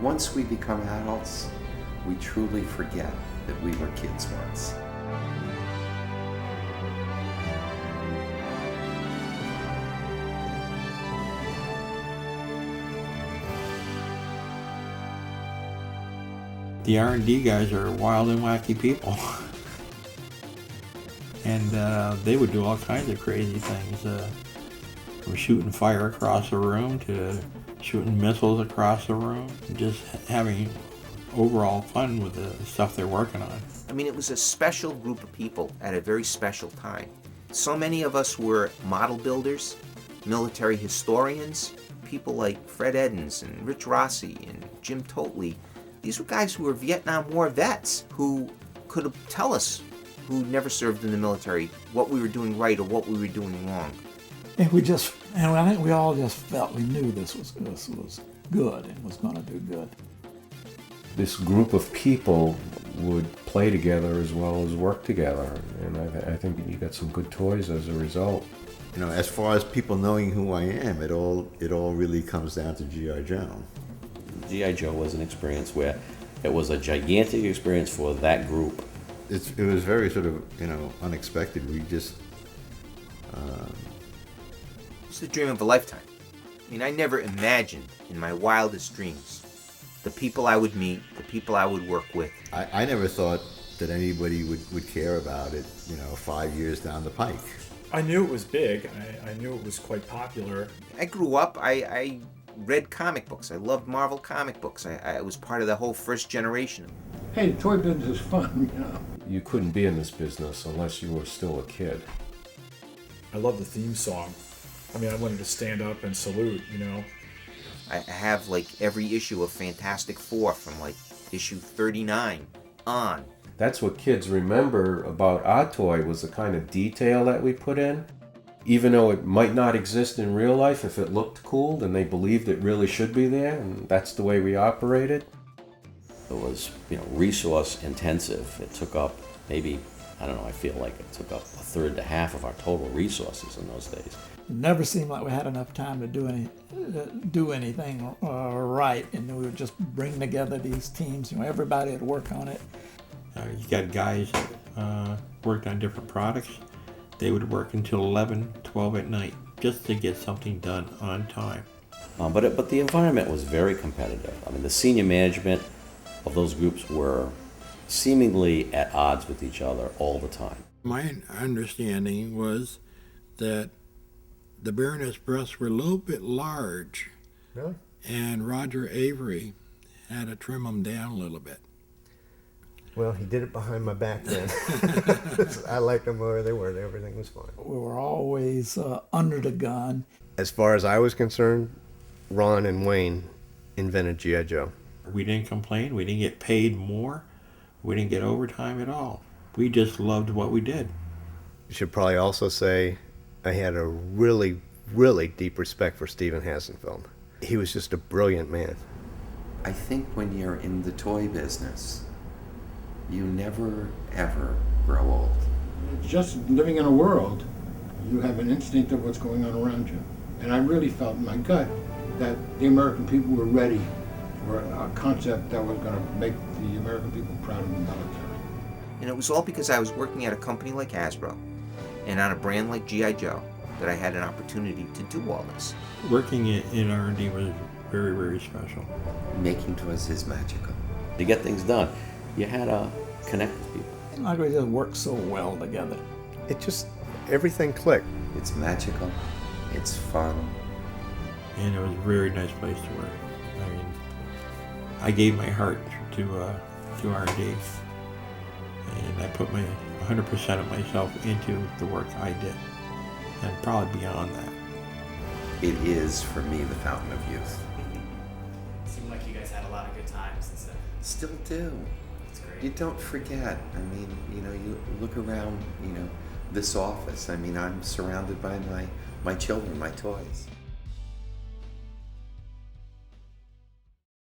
Once we become adults, we truly forget that we were kids once. The R&D guys are wild and wacky people. And they would do all kinds of crazy things, from shooting fire across the room to shooting missiles across the room, just having overall fun with the stuff they're working on. I mean, it was a special group of people at a very special time. So many of us were model builders, military historians, people like Fred Edens and Rich Rossi and Jim Totley. These were guys who were Vietnam War vets who could tell us, who never served in the military, what we were doing right or what we were doing wrong. And I think we all just felt, we knew this was good and was going to do good. This group of people would play together as well as work together, and I think you got some good toys as a result. You know, as far as people knowing who I am, it all really comes down to G.I. Joe. G.I. Joe was an experience where it was a gigantic experience for that group. It was very sort of, unexpected. We just... It's the dream of a lifetime. I mean, I never imagined in my wildest dreams the people I would meet, the people I would work with. I never thought that anybody would care about it, 5 years down the pike. I knew it was big. I knew it was quite popular. I grew up, I read comic books. I loved Marvel comic books. I was part of the whole first generation. Hey, the toy business is fun, You couldn't be in this business unless you were still a kid. I love the theme song. I mean, I wanted to stand up and salute, I have like every issue of Fantastic Four from like issue 39 on. That's what kids remember about our toy, was the kind of detail that we put in. Even though it might not exist in real life, if it looked cool, then they believed it really should be there, and that's the way we operated. It was, resource intensive. It took up maybe, I feel like it took up a third to half of our total resources in those days. It never seemed like we had enough time to do anything right, and we would just bring together these teams. Everybody would work on it. You got guys that worked on different products. They would work until 11, 12 at night just to get something done on time. But the environment was very competitive. I mean, the senior management of those groups were seemingly at odds with each other all the time. My understanding was that the Baroness breasts were a little bit large. Really? And Roger Avery had to trim them down a little bit. Well, he did it behind my back then. I liked them where they were. Everything was fine. We were always under the gun. As far as I was concerned, Ron and Wayne invented G.I. Joe. We didn't complain. We didn't get paid more. We didn't get overtime at all. We just loved what we did. You should probably also say I had a really, really deep respect for Stephen Hassenfeld. He was just a brilliant man. I think when you're in the toy business, you never, ever grow old. Just living in a world, you have an instinct of what's going on around you. And I really felt in my gut that the American people were ready for a concept that was going to make the American people proud of the military. And it was all because I was working at a company like Hasbro and on a brand like G.I. Joe that I had an opportunity to do all this. Working in R&D was very, very special. Making toys is magical. To get things done, you had to connect with people. Like we just worked so well together. It just, everything clicked. It's magical. It's fun. And it was a very nice place to work. I mean, I gave my heart to R&D, and I put my 100% of myself into the work I did, and probably beyond that. It is, for me, the fountain of youth. Seemed like you guys had a lot of good times and stuff. Still do. That's great. You don't forget. I mean, you look around, this office. I mean, I'm surrounded by my children, my toys.